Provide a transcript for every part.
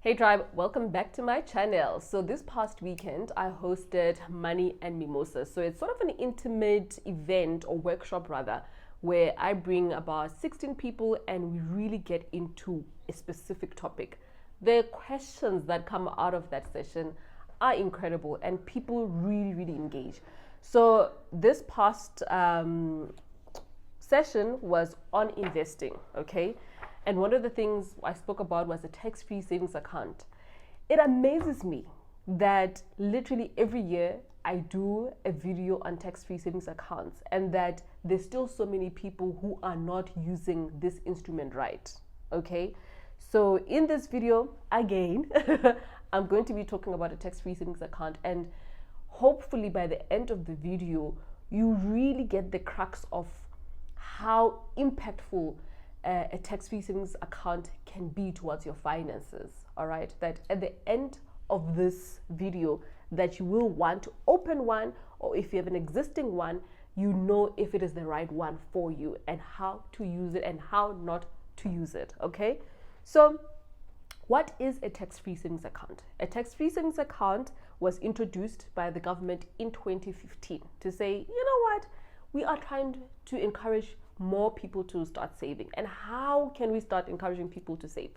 Hey tribe, welcome back to my channel. So this past weekend I hosted Money and Mimosas. So it's sort of an intimate event or workshop rather, where I bring about 16 people and we really get into a specific topic. The questions that come out of that session are incredible and people really engage. So this past session was on investing, okay? And one of the things I spoke about was a tax-free savings account. It amazes me that literally every year I do a video on tax-free savings accounts and that there's still so many people who are not using this instrument right, okay? So in this video, again, I'm going to be talking about a tax-free savings account, and hopefully by the end of the video, you really get the crux of how impactful a tax-free savings account can be towards your finances. All right, that at the end of this video that you will want to open one, or if you have an existing one, you know if it is the right one for you and how to use it and how not to use it. Okay, so what is a tax-free savings account? A tax-free savings account was introduced by the government in 2015 to say, you know what, we are trying to encourage more people to start saving. And how can we start encouraging people to save?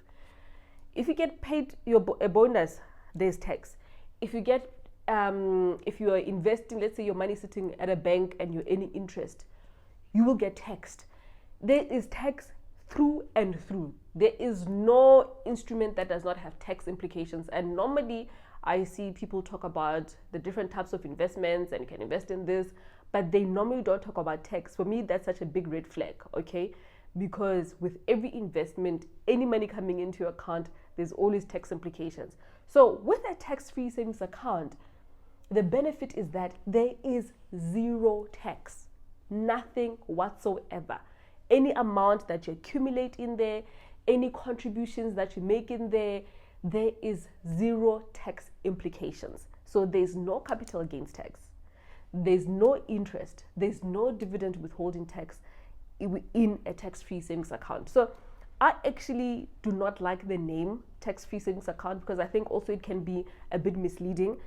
If you get paid a bonus, there's tax. If you get if you are investing, let's say your money sitting at a bank and you're earning interest, you will get taxed. There is tax through and through. There is no instrument that does not have tax implications. And normally I see people talk about the different types of investments and you can invest in this, but they normally don't talk about tax. For me, that's such a big red flag, okay? Because with every investment, any money coming into your account, there's always tax implications. So with a tax-free savings account, the benefit is that there is zero tax, nothing whatsoever. Any amount that you accumulate in there, any contributions that you make in there, there is zero tax implications. So there's no capital gains tax. There's no interest, there's no dividend withholding tax in a tax-free savings account. So I actually do not like the name tax-free savings account because I think also it can be a bit misleading,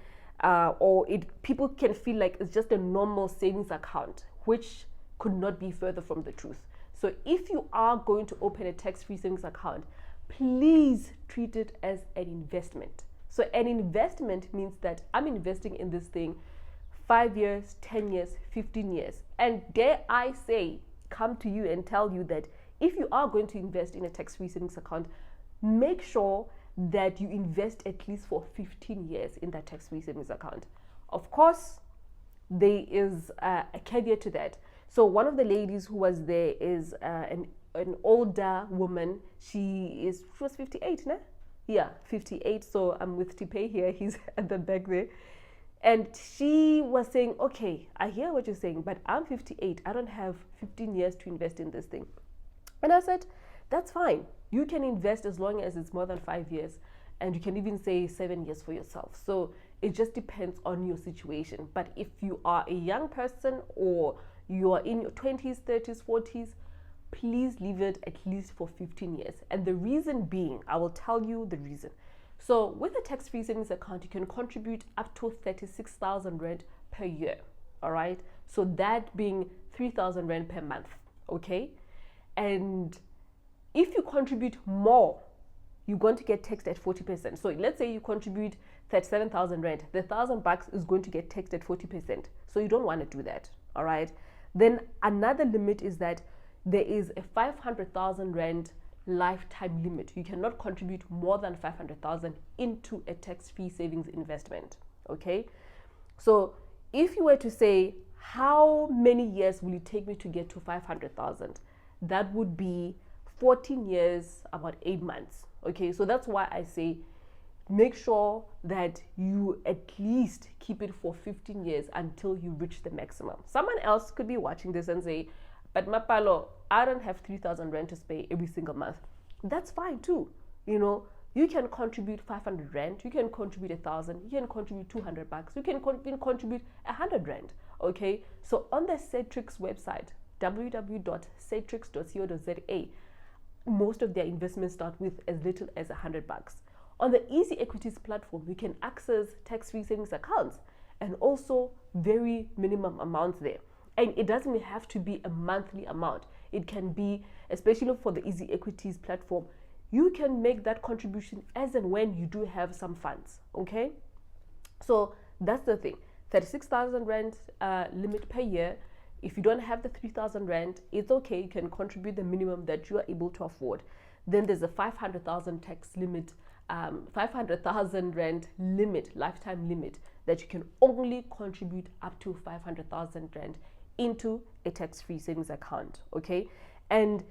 or people can feel like it's just a normal savings account, which could not be further from the truth. So if you are going to open a tax-free savings account, please treat it as an investment. So an investment means that I'm investing in this thing 5 years, 10 years, 15 years. And dare I say, come to you and tell you that if you are going to invest in a tax-free savings account, make sure that you invest at least for 15 years in that tax-free savings account. Of course, there is a caveat to that. So one of the ladies who was there is an older woman. She was 58, no? Yeah, 58. So I'm with Tipe here. He's at the back there. And she was saying, okay, I hear what you're saying, but I'm 58. I don't have 15 years to invest in this thing. And I said, that's fine. You can invest as long as it's more than 5 years. And you can even say 7 years for yourself. So it just depends on your situation. But if you are a young person or you are in your 20s, 30s, 40s, please leave it at least for 15 years. And the reason being, I will tell you the reason. So with a tax-free savings account, you can contribute up to 36,000 Rand per year, all right? So that being 3,000 Rand per month, okay? And if you contribute more, you're going to get taxed at 40%. So let's say you contribute 37,000 Rand, the $1,000 is going to get taxed at 40%. So you don't want to do that, all right? Then another limit is that there is a 500,000 Rand lifetime limit. You cannot contribute more than 500,000 into a tax-free savings investment, okay? So if you were to say, how many years will it take me to get to 500,000? That would be 14 years, about 8 months, okay? So that's why I say, make sure that you at least keep it for 15 years until you reach the maximum. Someone else could be watching this and say, but Mapalo, I don't have 3,000 Rand to pay every single month. That's fine too. You know, you can contribute 500 Rand, you can contribute 1,000, you can contribute $200, you can contribute 100 Rand. Okay, so on the Satrix website, www.satrix.co.za, most of their investments start with as little as $100. On the Easy Equities platform, you can access tax-free savings accounts and also very minimum amounts there. And it doesn't have to be a monthly amount. It can be, especially for the Easy Equities platform, you can make that contribution as and when you do have some funds, okay? So that's the thing. 36,000 Rand limit per year. If you don't have the 3,000 Rand, it's okay. You can contribute the minimum that you are able to afford. Then there's a 500,000 tax limit, 500,000 Rand limit, lifetime limit, that you can only contribute up to 500,000 Rand into a tax-free savings account, okay? And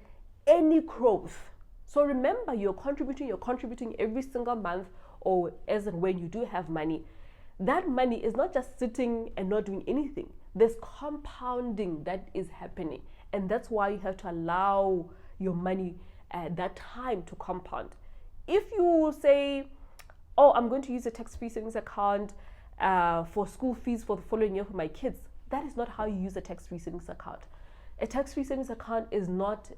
any growth. So remember, you're contributing every single month or as and when you do have money. That money is not just sitting and not doing anything. There's compounding that is happening. And that's why you have to allow your money at that time to compound. If you say, oh, I'm going to use a tax-free savings account for school fees for the following year for my kids, that is not how you use a tax-free savings account. A tax-free savings account is not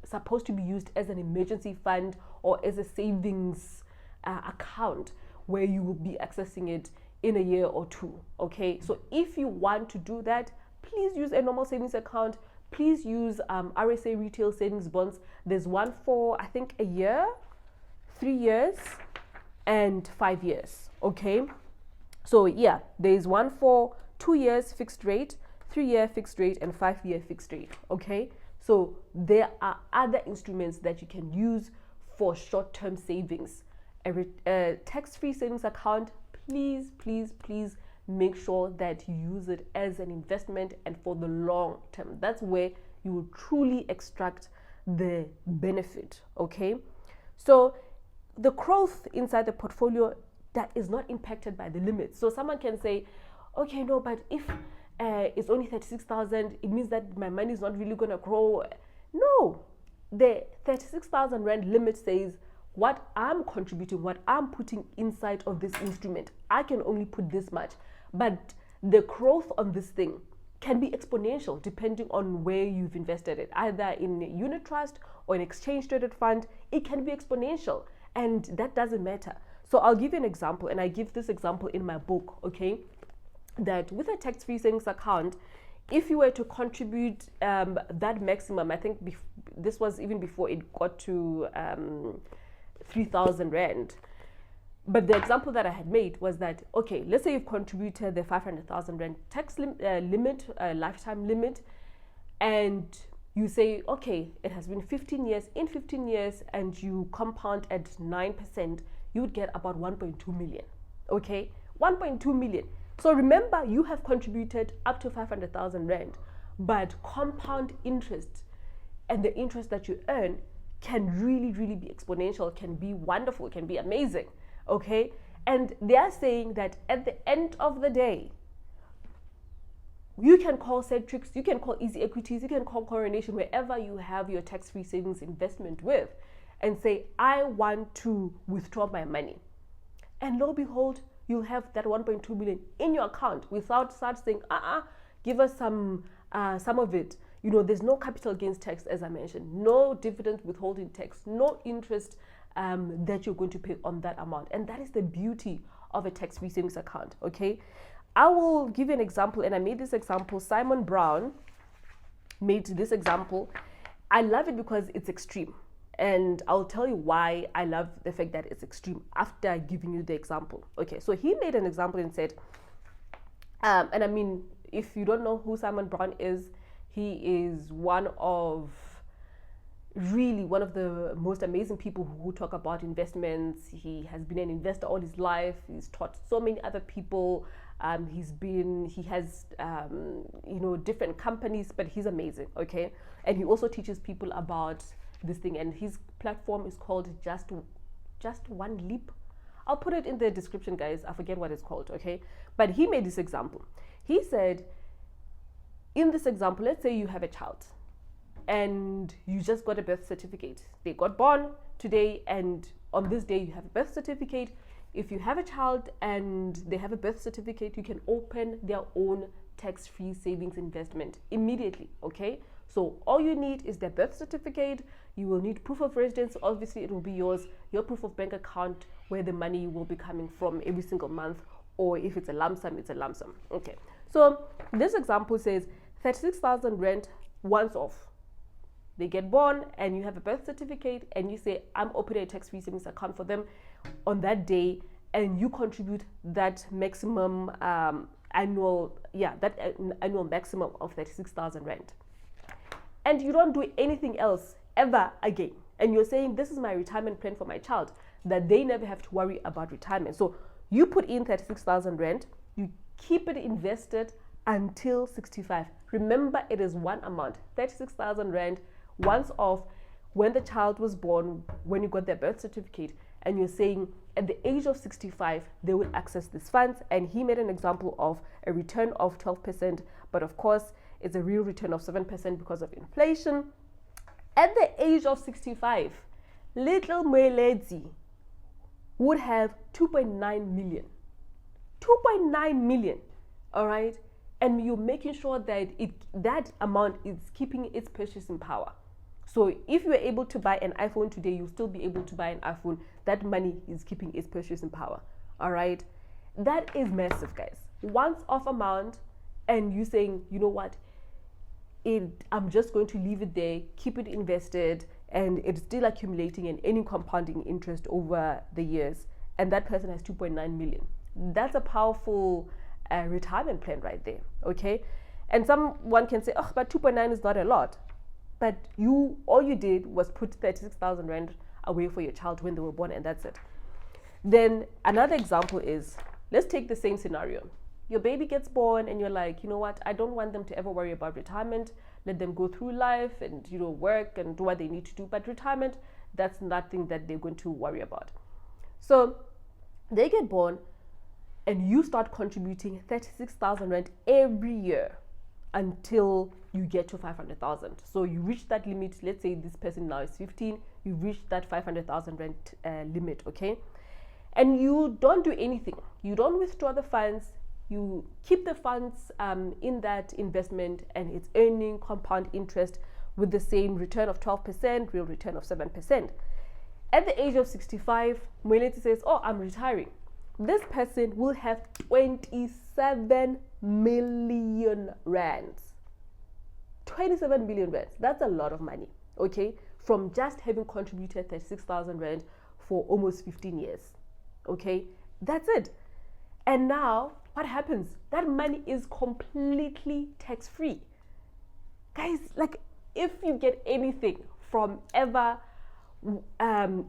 supposed to be used as an emergency fund or as a savings account where you will be accessing it in a year or two, okay? So if you want to do that, please use a normal savings account. Please use RSA retail savings bonds. There's one for, I think, a year, 3 years, and 5 years, okay? So yeah, there's one for 2 years fixed rate, 3-year fixed rate, and 5-year fixed rate, okay? So there are other instruments that you can use for short-term savings. A tax-free savings account, please make sure that you use it as an investment and for the long term. That's where you will truly extract the benefit, okay? So the growth inside the portfolio, that is not impacted by the limits. So someone can say, okay, no, but if it's only 36,000, it means that my money is not really going to grow. No, the 36,000 Rand limit says what I'm contributing, what I'm putting inside of this instrument, I can only put this much. But the growth on this thing can be exponential depending on where you've invested it, either in a unit trust or an exchange traded fund. It can be exponential, and that doesn't matter. So I'll give you an example, and I give this example in my book, okay? That with a tax-free savings account, if you were to contribute that maximum, I think this was even before it got to 3,000 Rand. But the example that I had made was that, okay, let's say you've contributed the 500,000 Rand tax limit, lifetime limit, and you say, okay, it has been 15 years. In 15 years, and you compound at 9%, you would get about 1.2 million, okay? 1.2 million. So remember, you have contributed up to 500,000 Rand, but compound interest and the interest that you earn can really be exponential, can be wonderful, can be amazing, okay? And they are saying that at the end of the day, you can call Centrix, you can call Easy Equities, you can call Coronation, wherever you have your tax-free savings investment with, and say, I want to withdraw my money. And lo and behold, you'll have that 1.2 million in your account without such saying, give us some of it. You know, there's no capital gains tax, as I mentioned, no dividend withholding tax, no interest that you're going to pay on that amount. And that is the beauty of a tax-free savings account, okay? I will give you an example, and I made this example. Simon Brown made this example. I love it because it's extreme. And I'll tell you why I love the fact that it's extreme after giving you the example. Okay, so he made an example and said, and I mean, if you don't know who Simon Brown is, he is one of the most amazing people who talk about investments. He has been an investor all his life. He's taught so many other people. He has different companies, but he's amazing, okay? And he also teaches people about this thing, and his platform is called Just One Leap. I'll put it in the description, guys. I forget what it's called, okay? But he made this example. He said, in this example, let's say you have a child and you just got a birth certificate. They got born today, and on this day you have a birth certificate. If you have a child and they have a birth certificate, you can open their own tax-free savings investment immediately, okay? So all you need is their birth certificate. You will need proof of residence. Obviously, it will be yours, your proof of bank account where the money will be coming from every single month, or if it's a lump sum, it's a lump sum. Okay, so this example says 36,000 rand once off. They get born and you have a birth certificate and you say, I'm opening a tax-free savings account for them on that day, and you contribute that maximum annual maximum of 36,000 rand. And you don't do anything else ever again. And you're saying, this is my retirement plan for my child, that they never have to worry about retirement. So you put in 36,000 rand, you keep it invested until 65. Remember, it is one amount, 36,000 rand once off when the child was born, when you got their birth certificate, and you're saying at the age of 65, they will access these funds. And he made an example of a return of 12%, but of course, it's a real return of 7% because of inflation. At the age of 65, little Mwelezi would have 2.9 million. 2.9 million, all right? And you're making sure that that amount is keeping its purchasing power. So if you're able to buy an iPhone today, you'll still be able to buy an iPhone. That money is keeping its purchasing power, all right? That is massive, guys. Once off amount, and you saying, you know what? I'm just going to leave it there, keep it invested, and it's still accumulating and any compounding interest over the years. And that person has 2.9 million. That's a powerful retirement plan right there, okay? And someone can say, oh, but 2.9 is not a lot. But all you did was put 36,000 rand away for your child when they were born, and that's it. Then another example is, let's take the same scenario. Your baby gets born and you're like, you know what, I don't want them to ever worry about retirement. Let them go through life and, work and do what they need to do. But retirement, that's nothing that they're going to worry about. So they get born and you start contributing 36,000 rand every year until you get to 500,000. So you reach that limit. Let's say this person now is 15. You reach that 500,000 rand limit, okay? And you don't do anything. You don't withdraw the funds. You keep the funds in that investment, and it's earning compound interest with the same return of 12%, real return of 7%. At the age of 65, Mweleti says, oh, I'm retiring. This person will have 27 million rands. 27 million rands. That's a lot of money, okay? From just having contributed 36,000 rand for almost 15 years, okay? That's it. And now, what happens? That money is completely tax-free. Guys, like, if you get anything from ever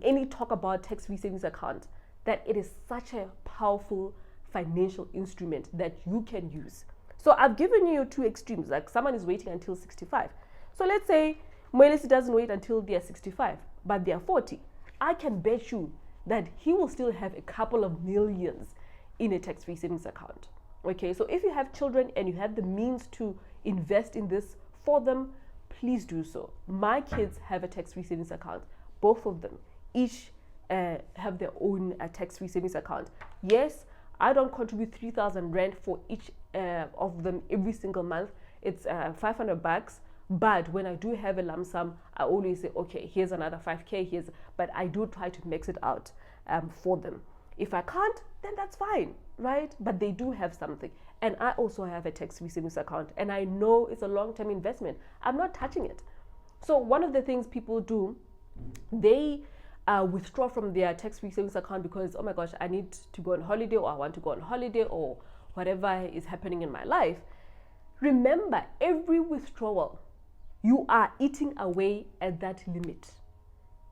any talk about tax-free savings account, that it is such a powerful financial instrument that you can use. So I've given you two extremes, like someone is waiting until 65. So let's say Mwelesi doesn't wait until they're 65, but they're 40. I can bet you that he will still have a couple of millions in a tax-free savings account. Okay, so if you have children and you have the means to invest in this for them, please do so. My kids have a tax-free savings account, both of them. Each have their own tax-free savings account. Yes, I don't contribute 3,000 rand for each of them every single month. It's 500 bucks. But when I do have a lump sum, I always say, okay, here's another 5K, but I do try to mix it out for them. If I can't, then that's fine, right? But they do have something. And I also have a tax-free savings account, and I know it's a long-term investment. I'm not touching it. So one of the things people do, they withdraw from their tax-free savings account because, oh my gosh, I need to go on holiday, or I want to go on holiday, or whatever is happening in my life. Remember, every withdrawal, you are eating away at that limit.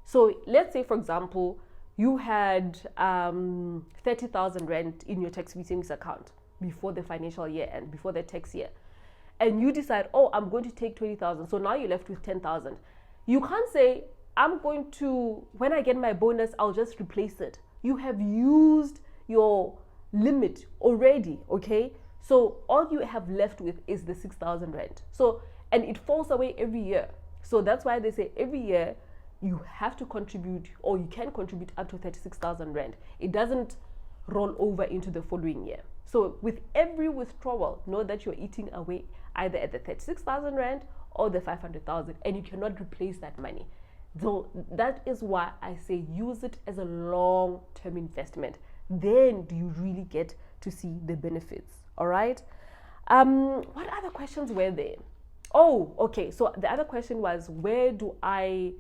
So let's say, for example, you had 30,000 rand in your tax-free savings account before the financial year and before the tax year. And you decide, oh, I'm going to take 20,000. So now you're left with 10,000. You can't say, I'm going to, when I get my bonus, I'll just replace it. You have used your limit already, okay? So all you have left with is the 6,000 rand. So, and it falls away every year. So that's why they say every year, you have to contribute, or you can contribute up to 36,000 rand. It doesn't roll over into the following year. So with every withdrawal, know that you're eating away either at the 36,000 rand or the 500,000, and you cannot replace that money. So that is why I say use it as a long-term investment. Then do you really get to see the benefits? All right. What other questions were there? Oh, okay. So the other question was, where do I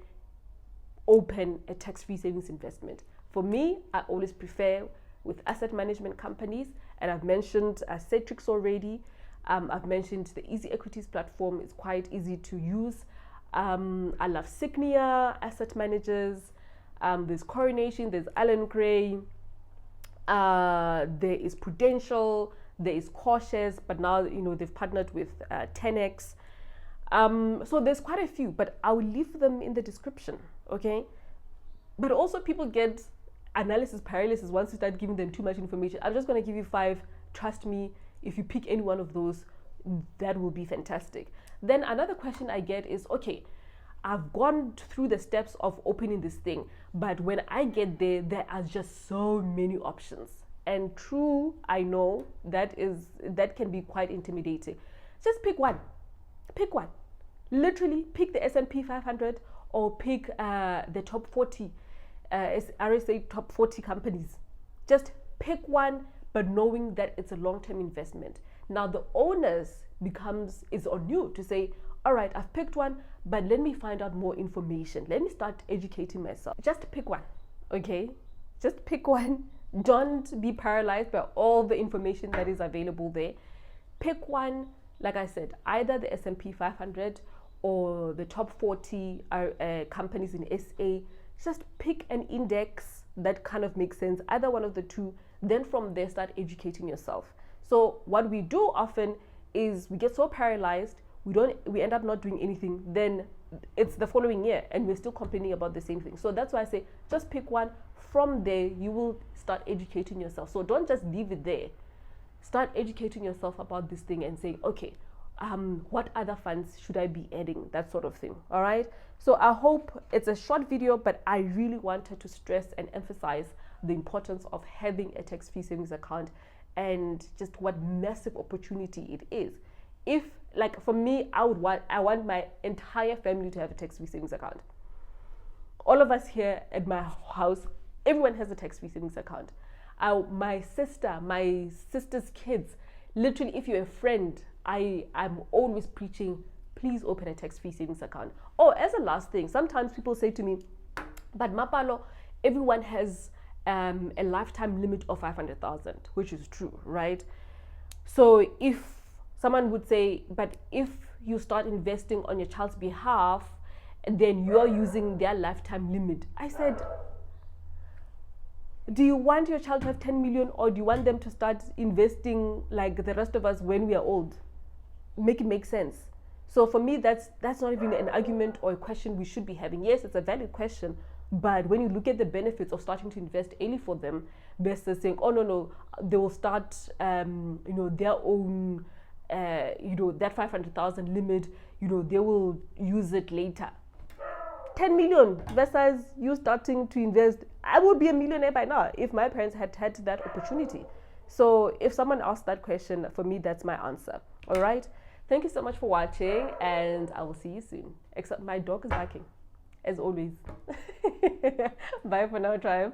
open a tax-free savings investment? For me, I always prefer with asset management companies, and I've mentioned Citrix already. I've mentioned the Easy Equities platform. It's quite easy to use. I love Signia Asset Managers. There's Coronation, there's Allen Gray. There is Prudential, there is Cautious, but now they've partnered with 10x. So there's quite a few, but I'll leave them in the description, okay? But also people get analysis paralysis once you start giving them too much information. I'm just going to give you 5. Trust me, if you pick any one of those, that will be fantastic. Then another question I get is, okay, I've gone through the steps of opening this thing, but when I get there, there are just so many options. And true, I know that can be quite intimidating. Just pick one. Pick one. Literally pick the S&P 500 or pick the top 40 RSA top 40 companies. Just pick one, but knowing that it's a long-term investment. Now the onus is on you to say, all right, I've picked one, but let me find out more information. Let me start educating myself. Just pick one, okay? Just pick one. Don't be paralyzed by all the information that is available there. Pick one, like I said, either the S&P 500 or the top 40 companies in SA. Just pick an index that kind of makes sense, either one of the two. Then from there, start educating yourself. So what we do often is we get so paralyzed, we end up not doing anything. Then it's the following year and we're still complaining about the same thing. So that's why I say just pick one. From there, you will start educating yourself. So don't just leave it there. Start educating yourself about this thing and saying, okay, what other funds should I be adding? That sort of thing. All right. So I hope it's a short video, but I really wanted to stress and emphasize the importance of having a tax-free savings account and just what massive opportunity it is. If, like for me, I want my entire family to have a tax-free savings account. All of us here at my house, everyone has a tax-free savings account. My sister's kids, literally, if you're a friend, I'm always preaching, please open a tax-free savings account. Oh, as a last thing, sometimes people say to me, but Mapalo, everyone has a lifetime limit of 500,000, which is true, right? So if someone would say, but if you start investing on your child's behalf, then you're using their lifetime limit. I said, do you want your child to have 10 million or do you want them to start investing like the rest of us when we are old? Make it make sense. So for me, that's not even an argument or a question we should be having. Yes, it's a valid question, but when you look at the benefits of starting to invest early for them versus saying, oh no, they will start their own that 500,000 limit, they will use it later. 10 million versus you starting to invest. I would be a millionaire by now if my parents had had that opportunity. So if someone asked that question, for me, that's my answer. All right. Thank you so much for watching, and I will see you soon. Except my dog is barking, as always. Bye for now, tribe.